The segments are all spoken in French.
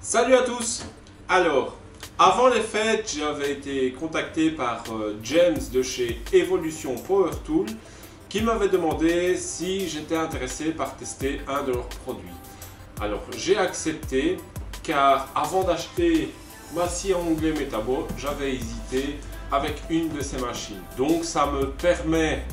Salut à tous! Alors, avant les fêtes, j'avais été contacté par James de chez Evolution Power Tool qui m'avait demandé si j'étais intéressé par tester un de leurs produits. Alors, j'ai accepté car avant d'acheter ma scie à onglet Metabo, j'avais hésité avec une de ces machines. Donc, ça me permet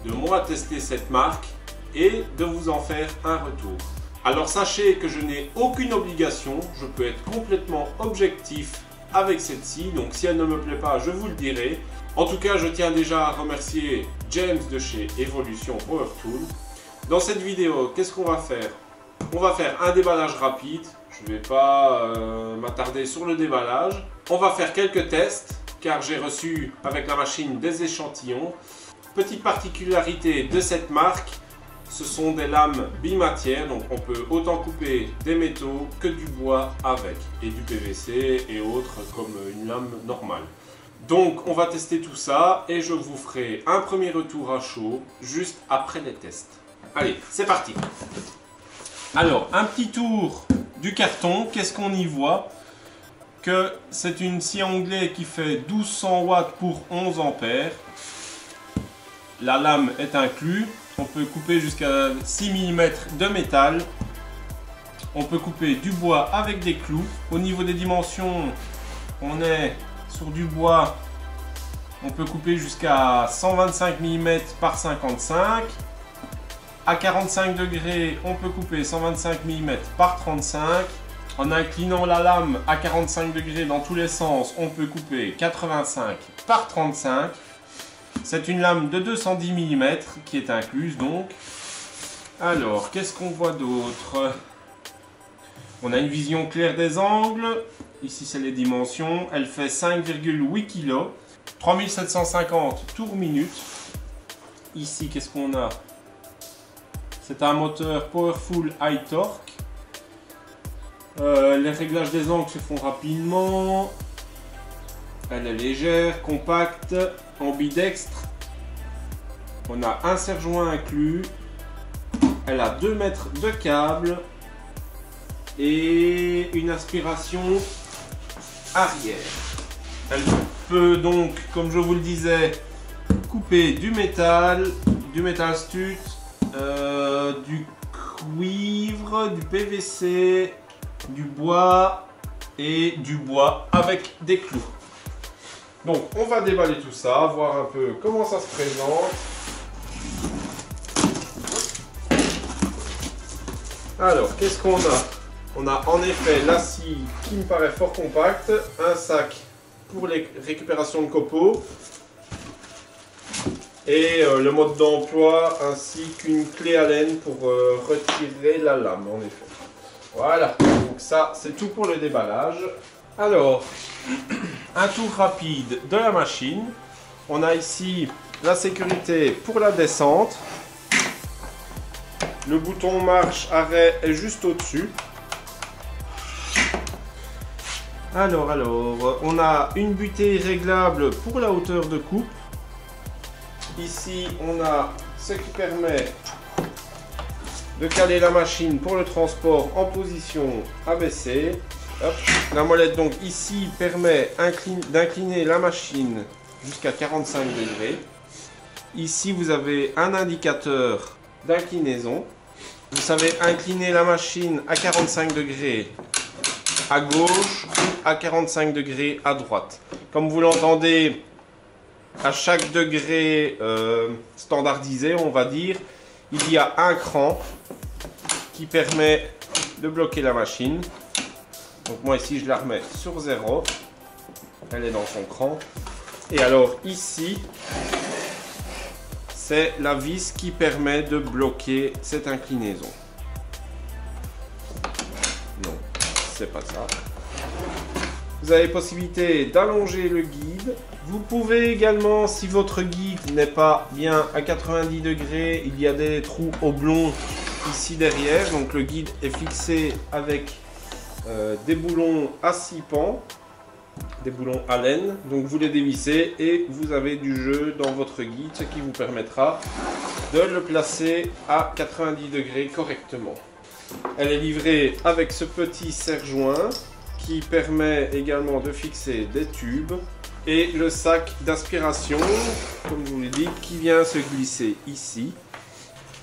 de moi tester cette marque et de vous en faire un retour. Alors sachez que je n'ai aucune obligation, je peux être complètement objectif avec cette scie, donc si elle ne me plaît pas, je vous le dirai. En tout cas, je tiens déjà à remercier James de chez Evolution Power Tool. Dans cette vidéo, qu'est-ce qu'on va faire? On va faire un déballage rapide, je ne vais pas m'attarder sur le déballage. On va faire quelques tests, car j'ai reçu avec la machine des échantillons. Petite particularité de cette marque, ce sont des lames bimatières, donc on peut autant couper des métaux que du bois avec, et du PVC et autres comme une lame normale. Donc on va tester tout ça et je vous ferai un premier retour à chaud juste après les tests. Allez, c'est parti! Alors, un petit tour du carton, qu'est-ce qu'on y voit? Que c'est une scie à onglet qui fait 1200 watts pour 11 ampères. La lame est inclue. On peut couper jusqu'à 6 mm de métal. On peut couper du bois avec des clous. Au niveau des dimensions, on est sur du bois. On peut couper jusqu'à 125 mm par 55. À 45 degrés, on peut couper 125 mm par 35. En inclinant la lame à 45 degrés dans tous les sens, on peut couper 85 par 35. C'est une lame de 210 mm qui est incluse donc. Alors, qu'est-ce qu'on voit d'autre? On a une vision claire des angles. Ici, c'est les dimensions. Elle fait 5,8 kg. 3750 tours minute. Ici, qu'est-ce qu'on a? C'est un moteur Powerful High Torque. Les réglages des angles se font rapidement. Elle est légère, compacte, ambidextre. On a un serre-joint inclus. Elle a 2 mètres de câble et une aspiration arrière. Elle peut donc, comme je vous le disais, couper du métal stud, du cuivre, du PVC, du bois et du bois avec des clous. Donc on va déballer tout ça, voir un peu comment ça se présente. Alors qu'est-ce qu'on a? On a en effet la scie qui me paraît fort compacte, un sac pour les récupérations de copeaux et le mode d'emploi ainsi qu'une clé Allen pour retirer la lame en effet. Voilà, donc ça c'est tout pour le déballage. Alors, un tour rapide de la machine. On a ici la sécurité pour la descente. Le bouton marche arrêt est juste au-dessus. Alors, on a une butée réglable pour la hauteur de coupe. Ici, on a ce qui permet de caler la machine pour le transport en position abaissée. Hop. La molette donc ici permet d'incliner la machine jusqu'à 45 degrés. Ici vous avez un indicateur d'inclinaison. Vous savez incliner la machine à 45 degrés à gauche ou à 45 degrés à droite. Comme vous l'entendez, à chaque degré standardisé, on va dire, il y a un cran qui permet de bloquer la machine. Donc moi ici je la remets sur 0, elle est dans son cran. Et alors ici, c'est la vis qui permet de bloquer cette inclinaison. Non, c'est pas ça. Vous avez possibilité d'allonger le guide. Vous pouvez également, si votre guide n'est pas bien à 90 degrés, il y a des trous oblongs ici derrière. Donc le guide est fixé avec des boulons à 6 pans, des boulons Allen, donc vous les dévissez et vous avez du jeu dans votre guide, ce qui vous permettra de le placer à 90 degrés correctement. Elle est livrée avec ce petit serre-joint qui permet également de fixer des tubes. Et le sac d'aspiration, comme je vous l'ai dit, qui vient se glisser ici.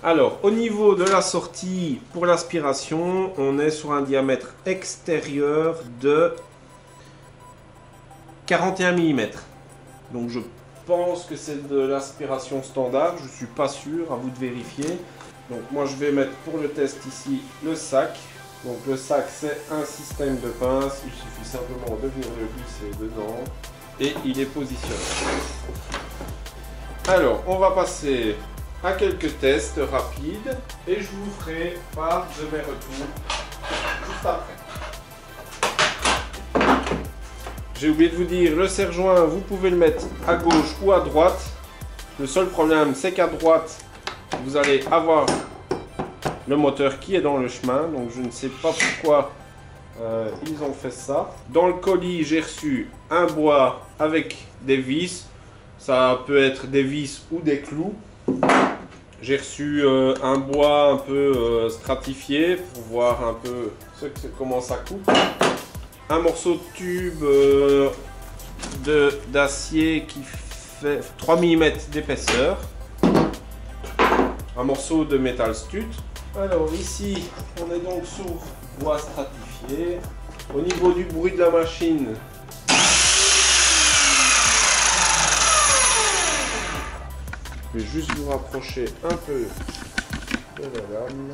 Alors, au niveau de la sortie pour l'aspiration, on est sur un diamètre extérieur de 41 mm. Donc je pense que c'est de l'aspiration standard, je ne suis pas sûr, à vous de vérifier. Donc moi je vais mettre pour le test ici le sac. Donc le sac c'est un système de pince, il suffit simplement de venir le glisser dedans et il est positionné. Alors on va passer à quelques tests rapides et je vous ferai part de mes retours juste après. J'ai oublié de vous dire, le serre-joint, vous pouvez le mettre à gauche ou à droite. Le seul problème, c'est qu'à droite, vous allez avoir le moteur qui est dans le chemin. Donc, je ne sais pas pourquoi ils ont fait ça. Dans le colis, j'ai reçu un bois avec des vis. Ça peut être des vis ou des clous. J'ai reçu un bois un peu stratifié pour voir un peu comment ça coupe. Un morceau de tube d'acier qui fait 3 mm d'épaisseur. Un morceau de métal stud. Alors ici, on est donc sur bois stratifié. Au niveau du bruit de la machine, je vais juste vous rapprocher un peu de la lame.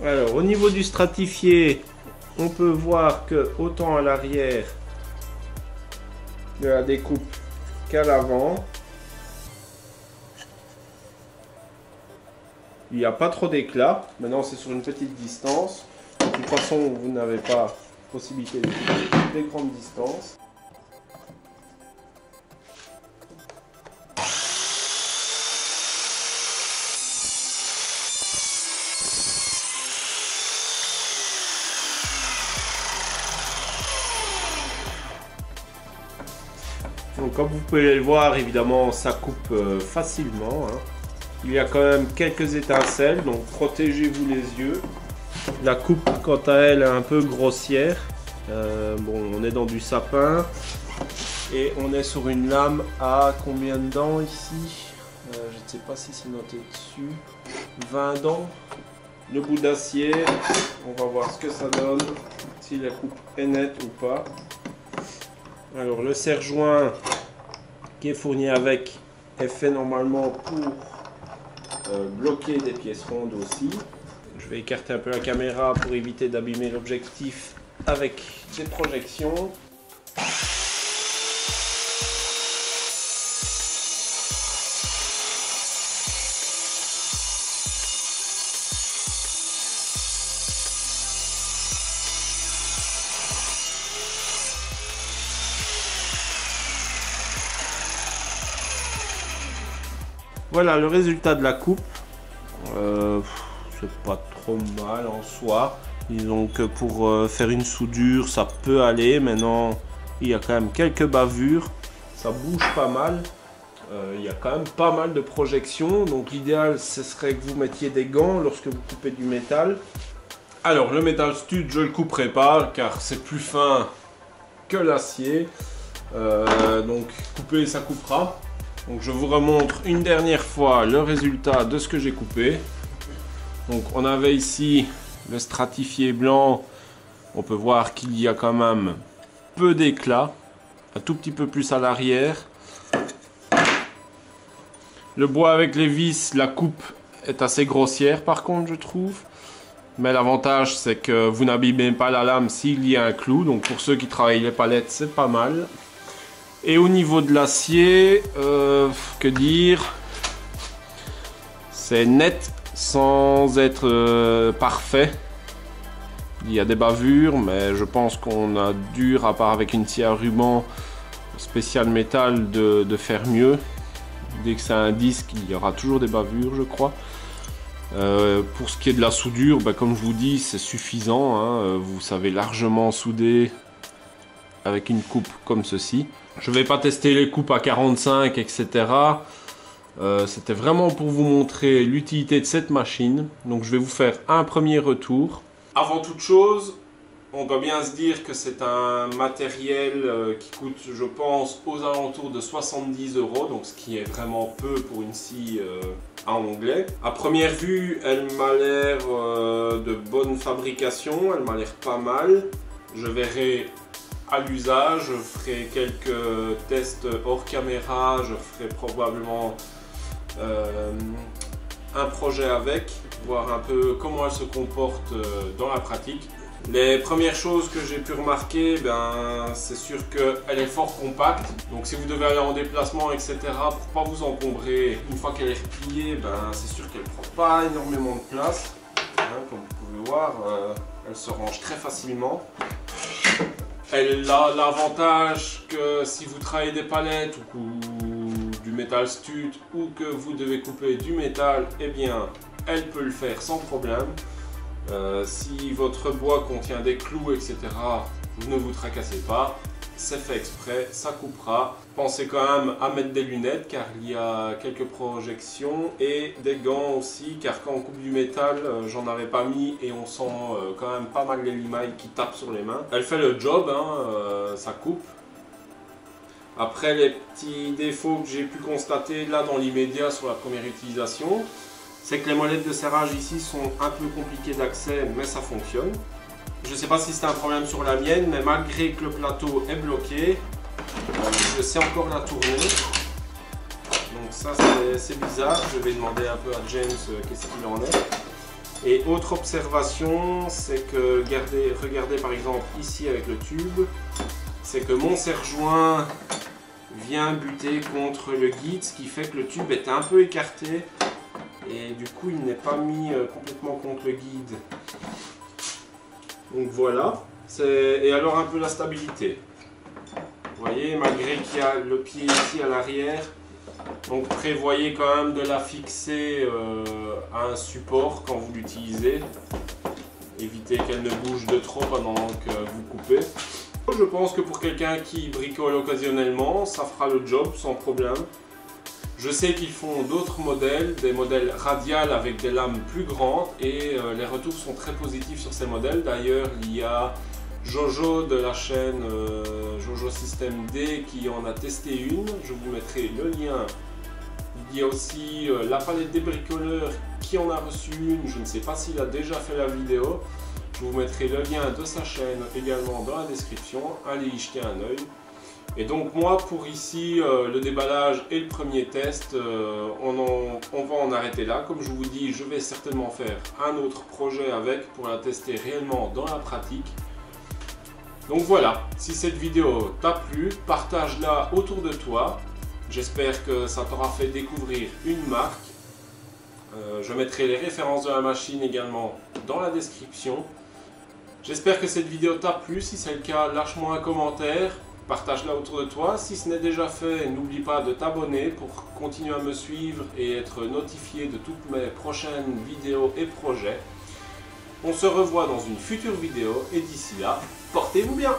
Alors, au niveau du stratifié, on peut voir que autant à l'arrière de la découpe qu'à l'avant, il n'y a pas trop d'éclat. Maintenant, c'est sur une petite distance. De toute façon, vous n'avez pas possibilité de faire des grandes distances. Donc, comme vous pouvez le voir, évidemment, ça coupe facilement. Hein. Il y a quand même quelques étincelles, donc protégez-vous les yeux. La coupe, quant à elle, est un peu grossière. Bon, on est dans du sapin et on est sur une lame à combien de dents ici? Je ne sais pas si c'est noté dessus. 20 dents. Le bout d'acier, on va voir ce que ça donne, si la coupe est nette ou pas. Alors le serre-joint qui est fourni avec est fait normalement pour bloquer des pièces rondes aussi. Je vais écarter un peu la caméra pour éviter d'abîmer l'objectif avec des projections. Voilà le résultat de la coupe. C'est pas trop mal en soi. Disons que pour faire une soudure, ça peut aller. Maintenant, il y a quand même quelques bavures. Ça bouge pas mal. Il y a quand même pas mal de projections. Donc l'idéal, ce serait que vous mettiez des gants lorsque vous coupez du métal. Alors le métal stud, je le couperai pas car c'est plus fin que l'acier. Donc couper, ça coupera. Donc je vous remontre une dernière fois le résultat de ce que j'ai coupé. Donc on avait ici le stratifié blanc. On peut voir qu'il y a quand même peu d'éclat, un tout petit peu plus à l'arrière. Le bois avec les vis, la coupe est assez grossière par contre je trouve. Mais l'avantage c'est que vous n'abîmez pas la lame s'il y a un clou. Donc pour ceux qui travaillent les palettes, c'est pas mal. Et au niveau de l'acier, que dire, c'est net sans être parfait. Il y a des bavures, mais je pense qu'on a dur, à part avec une scie à ruban spéciale métal, de faire mieux. Dès que c'est un disque, il y aura toujours des bavures, je crois. Pour ce qui est de la soudure, comme je vous dis, c'est suffisant. Hein, vous savez largement souder avec une coupe comme ceci. Je vais pas tester les coupes à 45, etc. C'était vraiment pour vous montrer l'utilité de cette machine. Donc je vais vous faire un premier retour. Avant toute chose, on doit bien se dire que c'est un matériel qui coûte, je pense, aux alentours de 70 €, donc ce qui est vraiment peu pour une scie à onglet. À première vue, elle m'a l'air de bonne fabrication, elle m'a l'air pas mal. Je verrai à l'usage, je ferai quelques tests hors caméra, je ferai probablement un projet avec, voir un peu comment elle se comporte dans la pratique. Les premières choses que j'ai pu remarquer, c'est sûr qu'elle est fort compacte. Donc si vous devez aller en déplacement, etc., pour pas vous encombrer, une fois qu'elle est repliée, c'est sûr qu'elle prend pas énormément de place. Comme vous pouvez voir, elle se range très facilement. Elle a l'avantage que si vous travaillez des palettes ou du métal stud ou que vous devez couper du métal, eh bien, elle peut le faire sans problème. Si votre bois contient des clous, etc., ne vous tracassez pas, c'est fait exprès, ça coupera. Pensez quand même à mettre des lunettes car il y a quelques projections et des gants aussi car quand on coupe du métal, j'en avais pas mis et on sent quand même pas mal les limailles qui tapent sur les mains. Elle fait le job, ça coupe. Après les petits défauts que j'ai pu constater là dans l'immédiat sur la première utilisation, c'est que les molettes de serrage ici sont un peu compliquées d'accès, mais ça fonctionne. Je ne sais pas si c'est un problème sur la mienne, mais malgré que le plateau est bloqué, je sais encore la tourner. Donc ça c'est bizarre, je vais demander un peu à James qu'est-ce qu'il en est. Et autre observation, c'est que regardez par exemple ici avec le tube, c'est que mon serre-joint vient buter contre le guide, ce qui fait que le tube est un peu écarté. Et du coup, il n'est pas mis complètement contre le guide. Donc voilà. Et alors un peu la stabilité. Vous voyez, malgré qu'il y a le pied ici à l'arrière, donc prévoyez quand même de la fixer à un support quand vous l'utilisez. Évitez qu'elle ne bouge de trop pendant que vous coupez. Je pense que pour quelqu'un qui bricole occasionnellement, ça fera le job sans problème. Je sais qu'ils font d'autres modèles, des modèles radiales avec des lames plus grandes et les retours sont très positifs sur ces modèles. D'ailleurs, il y a Jojo de la chaîne Jojo System D qui en a testé une. Je vous mettrai le lien. Il y a aussi la palette des bricoleurs qui en a reçu une. Je ne sais pas s'il a déjà fait la vidéo. Je vous mettrai le lien de sa chaîne également dans la description. Allez y jeter un œil. Et donc moi pour ici le déballage et le premier test, on va en arrêter là. Comme je vous dis, je vais certainement faire un autre projet avec pour la tester réellement dans la pratique. Donc voilà, si cette vidéo t'a plu, partage-la autour de toi. J'espère que ça t'aura fait découvrir une marque. Je mettrai les références de la machine également dans la description. J'espère que cette vidéo t'a plu. Si c'est le cas, lâche-moi un commentaire. Partage-la autour de toi. Si ce n'est déjà fait, n'oublie pas de t'abonner pour continuer à me suivre et être notifié de toutes mes prochaines vidéos et projets. On se revoit dans une future vidéo et d'ici là, portez-vous bien!